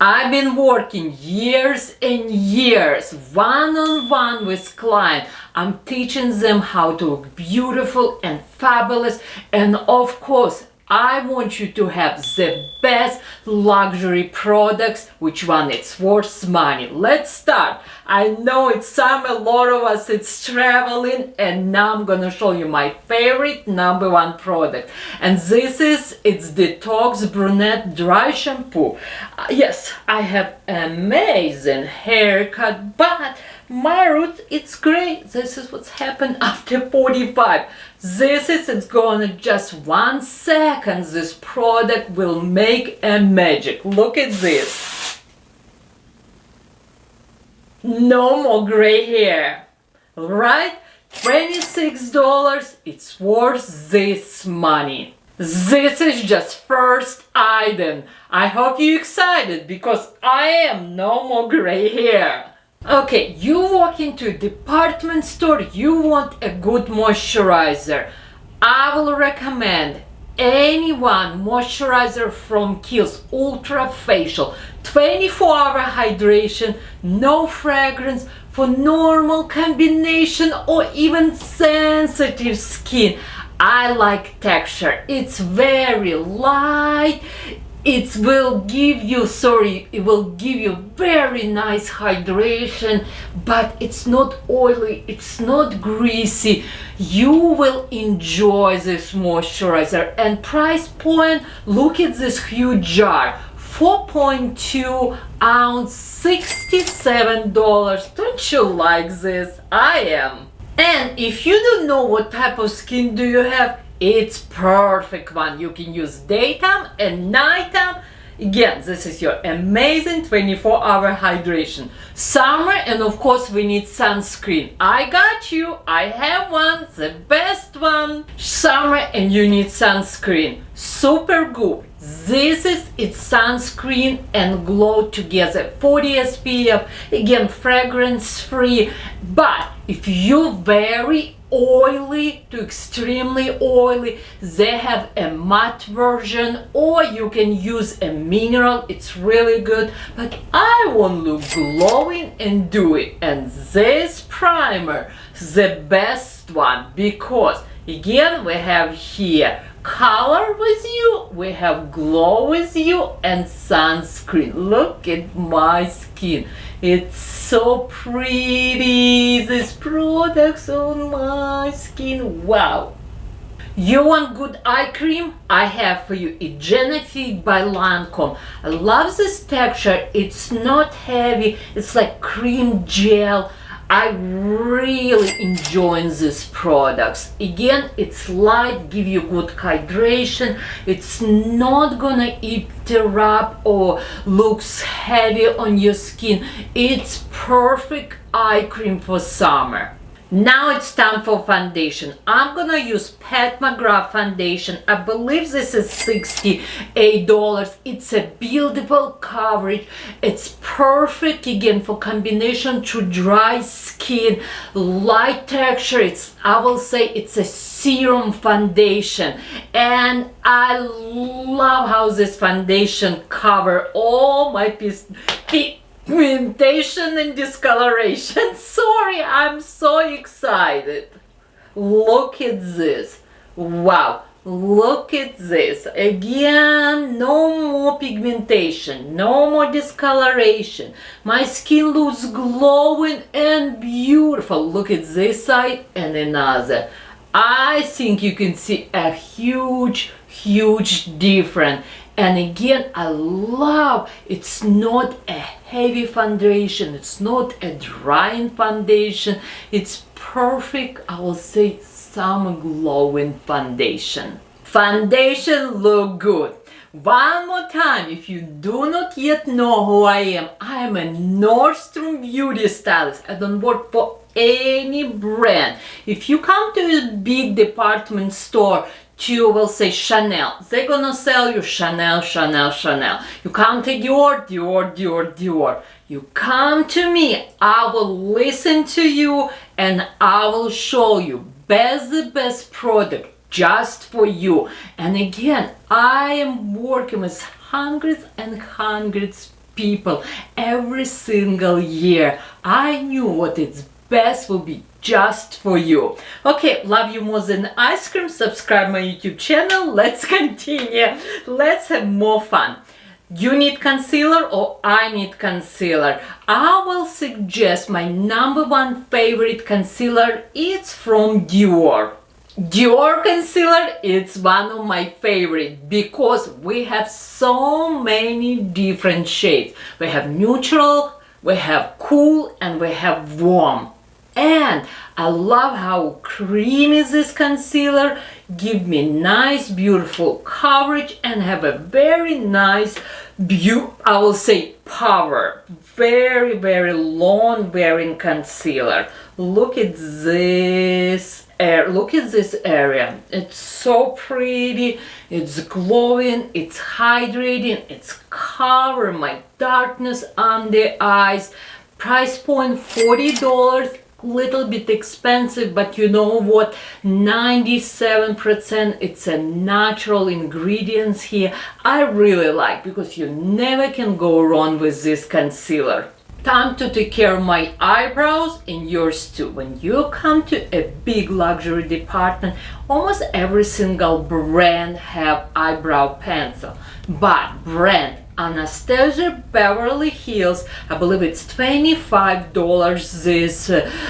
I've been working years and years one-on-one with clients. I'm teaching them how to look beautiful and fabulous, and of course I want you to have the best luxury products. Which one it's worth money? Let's start. I know it's a lot of us it's traveling, and now I'm gonna show you my favorite number one product, and this is it's Detox Brunette Dry Shampoo. Yes, I have amazing haircut, but my root it's great. This is what's happened after 45. It's gonna just 1 second. This product will make a magic. Look at this. No more gray hair, right? $26. It's worth this money. This is just first item. I hope you're excited because I am no more gray hair. Okay, you walk into a department store, you want a good moisturizer. I will recommend anyone moisturizer from Kiehl's Ultra Facial. 24-hour hydration, no fragrance, for normal, combination or even sensitive skin. I like texture. It's very light. It will give you very nice hydration, but it's not oily, it's not greasy. You will enjoy this moisturizer. And price point, look at this huge jar, 4.2 ounce, $67. Don't you like this? I am. And if you don't know what type of skin do you have, it's perfect one. You can use daytime and nighttime. Again, this is your amazing 24-hour hydration. Summer, and of course we need sunscreen. I got you. I have one, the best one. Summer and you need sunscreen. Super good. It's sunscreen and glow together. 40 SPF. Again, fragrance free. But if you're very oily to extremely oily, they have a matte version, or you can use a mineral. It's really good, but I want to look glowing and dewy, and this primer the best one, because again we have here color with you, we have glow with you, and sunscreen. Look at my skin, it's so pretty, these products on my skin. Wow. You want good eye cream? I have for you. It's Genifique by Lancome. I love this texture. It's not heavy, it's like cream gel. I really enjoy these products. Again, it's light, give you good hydration. It's not gonna interrupt or looks heavy on your skin. It's perfect eye cream for summer. Now it's time for foundation. I'm gonna use Pat McGrath foundation. I believe this is $68. It's a beautiful coverage. It's perfect again for combination to dry skin, light texture. I will say it's a serum foundation, and I love how this foundation cover all my pigmentation and discoloration. Sorry, I'm so excited. Look at this. Wow, look at this. Again, no more pigmentation, no more discoloration. My skin looks glowing and beautiful. Look at this side and another. I think you can see a huge difference. And again, I love it's not a heavy foundation, it's not a drying foundation, it's perfect, I will say, summer glowing foundation. Foundation look good. One more time, if you do not yet know who I am a Nordstrom beauty stylist. I don't work for any brand. If you come to a big department store, you will say Chanel, they're gonna sell you Chanel. You come to Dior. You come to me, I will listen to you, and I will show you the best product just for you. And again, I am working with hundreds and hundreds people every single year. I knew what is best will be just for you. Okay, love you more than ice cream. Subscribe my YouTube channel. Let's continue. Let's have more fun. You need concealer or I need concealer? I will suggest my number one favorite concealer. It's from Dior. Dior concealer, it's one of my favorite because we have so many different shades. We have neutral, we have cool, and we have warm. And I love how creamy this concealer give me nice beautiful coverage and have a very nice I will say power. Very long wearing concealer. Look at this look at this area. It's so pretty, it's glowing, it's hydrating, it's covering my darkness on the eyes. Price point $40, little bit expensive, but you know what, 97% it's a natural ingredients here. I really like because you never can go wrong with this concealer. Time to take care of my eyebrows and yours too. When you come to a big luxury department, almost every single brand have eyebrow pencil, but brand Anastasia Beverly Hills, I believe it's $25. This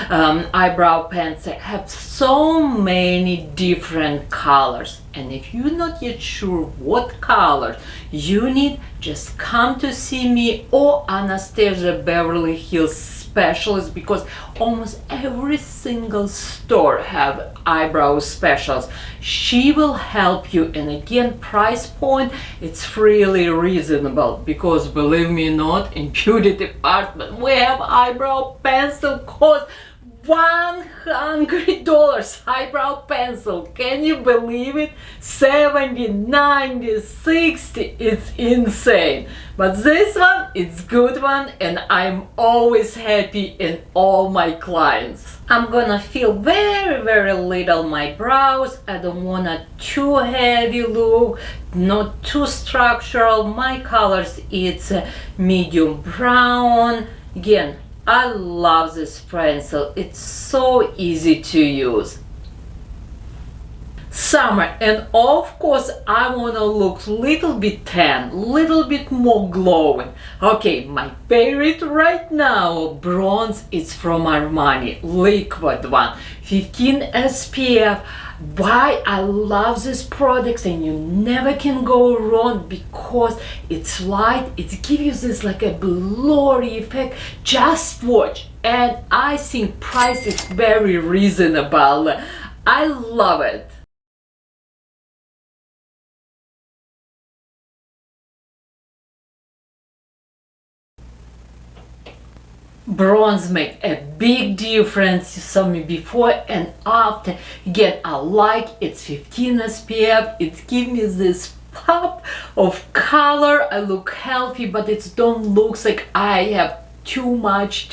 eyebrow pencil have so many different colors, and if you're not yet sure what color you need, just come to see me or Anastasia Beverly Hills specialist, because almost every single store have eyebrow specials. She will help you, and again, price point it's really reasonable, because believe me not, in beauty department we have eyebrow pencil cost $100. Eyebrow pencil, can you believe it? 70, 90, 60, it's insane. But this one, it's good one, and I'm always happy in all my clients. I'm gonna fill very little my brows. I don't want a too heavy look, not too structural. My colors, it's medium brown. Again, I love this pencil, it's so easy to use. Summer, and of course I want to look little bit tan, little bit more glowing. Okay, my favorite right now, bronze, is from Armani, liquid one, 15 SPF. Why I love these products, and you never can go wrong, because it's light, it gives you this like a blurry effect. Just watch, and I think price is very reasonable. I love it. Bronze make a big difference. You saw me before and after. Again, I like it's 15 SPF. It gives me this pop of color. I look healthy, but it don't look like I have too much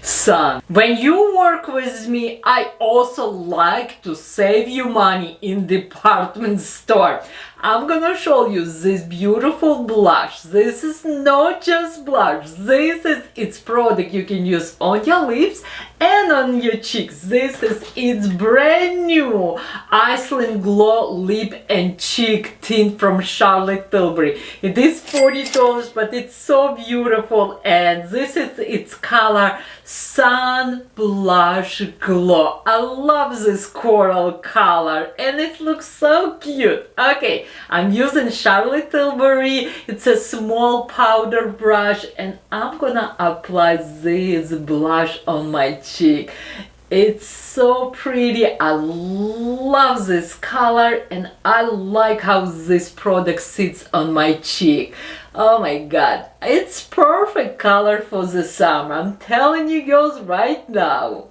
sun. When you work with me, I also like to save you money in department store. I'm gonna show you this beautiful blush. This is not just blush. This is its product you can use on your lips and on your cheeks. This is its brand new Iceland Glow Lip and Cheek Tint from Charlotte Tilbury. It is $40, but it's so beautiful, and this is its color Sun Blush Glow. I love this coral color, and it looks so cute. Okay, I'm using Charlotte Tilbury. It's a small powder brush, and I'm gonna apply this blush on my cheek. It's so pretty. I love this color, and I like how this product sits on my cheek. Oh my god, it's perfect color for the summer. I'm telling you girls right now.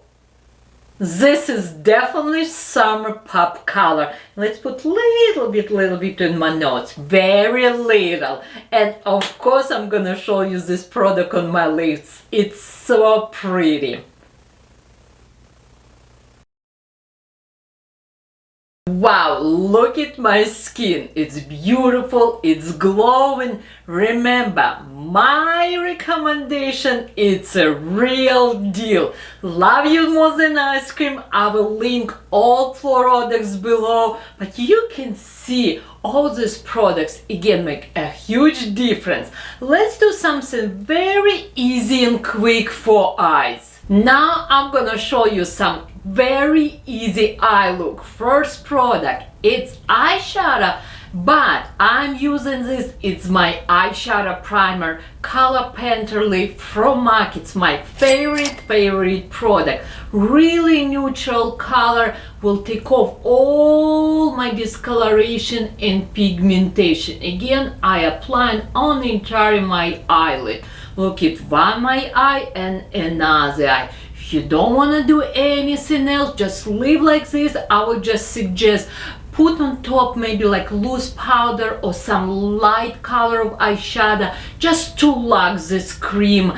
This is definitely summer pop color. Let's put little bit in my nose, very little. And of course I'm gonna show you this product on my lips. It's so pretty. Wow, look at my skin. It's beautiful, it's glowing. Remember, my recommendation, it's a real deal. Love you more than ice cream. I will link all products below, but you can see all these products again make a huge difference. Let's do something very easy and quick for eyes. Now I'm gonna show you some very easy eye look. First product, it's eyeshadow, but I'm using this, it's my eyeshadow primer, Color Painterly from MAC. It's my favorite product. Really neutral color, will take off all my discoloration and pigmentation. Again, I apply on the entire my eyelid. Look at one my eye and another eye. If you don't want to do anything else, just leave like this. I would just suggest put on top maybe like loose powder or some light color of eyeshadow just to lock this cream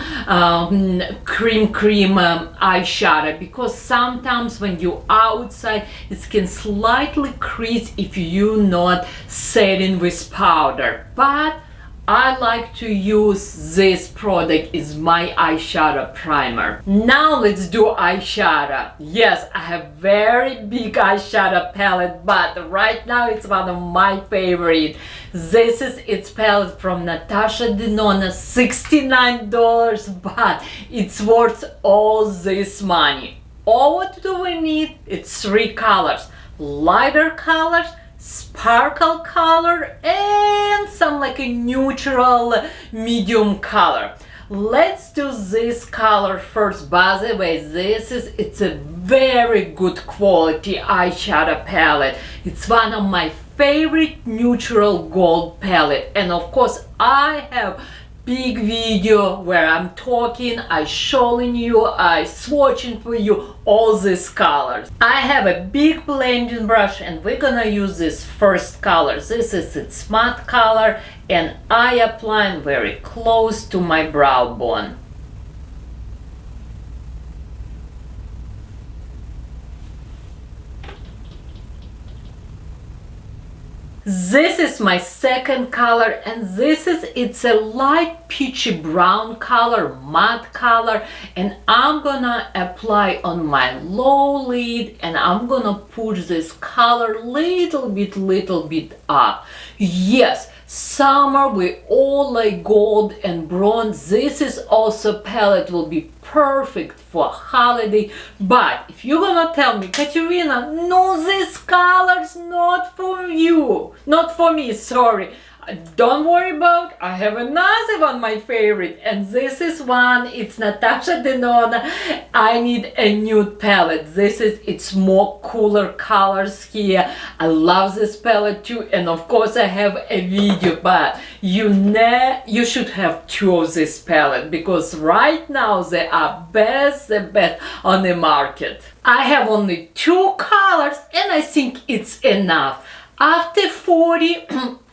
eyeshadow, because sometimes when you're outside it can slightly crease if you're not setting with powder. But I like to use this product is my eyeshadow primer. Now let's do eyeshadow. Yes, I have very big eyeshadow palette, but right now it's one of my favorite. This is its palette from Natasha Denona, $69, but it's worth all this money. All what do we need? It's 3 colors. Lighter colors, sparkle color, and some like a neutral medium color. Let's do this color first. By the way, it's a very good quality eyeshadow palette. It's one of my favorite neutral gold palette, and of course I have big video where I'm talking, I showing you, I swatching for you all these colors. I have a big blending brush and we're gonna use this first color. This is its matte color and I apply very close to my brow bone. This is my second color, and it's a light peachy brown color, matte color, and I'm gonna apply on my low lid and I'm gonna push this color little bit up. Yes, summer we all like gold and bronze. This is also palette will be perfect for holiday. But if you're gonna tell me, Katerina, no, this color's not for you, not for me, sorry, don't worry about, I have another one, my favorite, and this is one, it's Natasha Denona. I need a nude palette. It's more cooler colors here. I love this palette too, and of course I have a video, but you should have 2 of this palette because right now they are the best on the market. I have only 2 colors and I think it's enough. After 40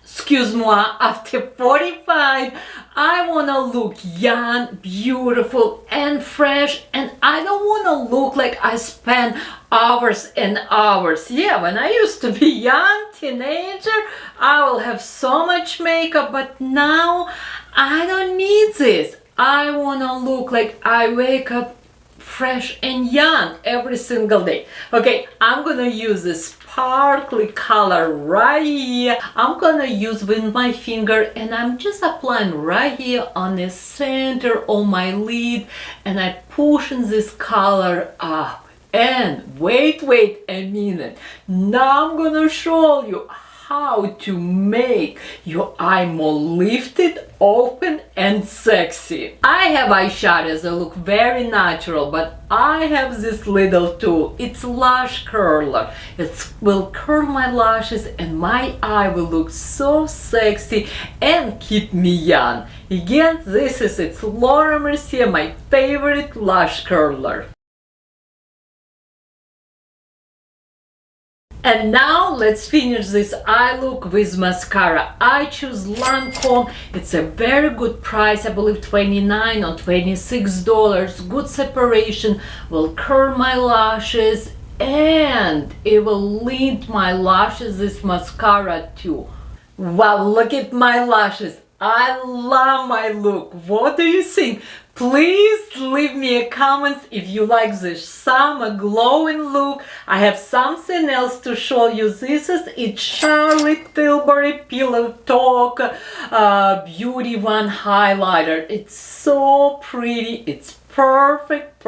excuse me, after 45, I want to look young, beautiful and fresh, and I don't want to look like I spend hours and hours. Yeah, when I used to be young teenager, I will have so much makeup, but now I don't need this. I want to look like I wake up fresh and young every single day. Okay, I'm gonna use this sparkly color right here. I'm gonna use with my finger and I'm just applying right here on the center of my lid, and I pushing this color up. And wait a minute, now I'm gonna show you how to make your eye more lifted, open and sexy. I have eyeshadows that look very natural, but I have this little tool. It's Lush Curler. It will curl my lashes and my eye will look so sexy and keep me young. Again, it's Laura Mercier, my favorite Lush Curler. And now let's finish this eye look with mascara. I choose Lancome. It's a very good price, I believe $29 or $26. Good separation, will curl my lashes and it will lint my lashes, this mascara too. Wow, look at my lashes. I love my look. What do you think? Please leave me a comment if you like this summer glowing look. I have something else to show you. This is it's Charlotte Tilbury Pillow Talk Beauty One highlighter. It's so pretty. It's perfect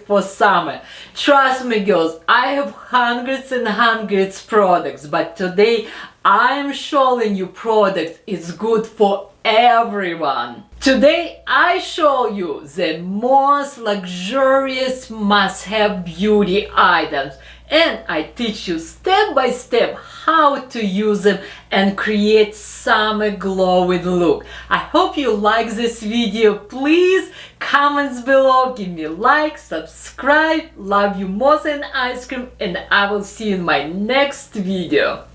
for summer. Trust me, girls, I have hundreds and hundreds products, but today I'm showing you products is good for everyone. Today I show you the most luxurious must-have beauty items, and I teach you step by step how to use them and create summer glowing look. I hope you like this video. Please comments below, give me a like, subscribe. Love you more than ice cream, and I will see you in my next video.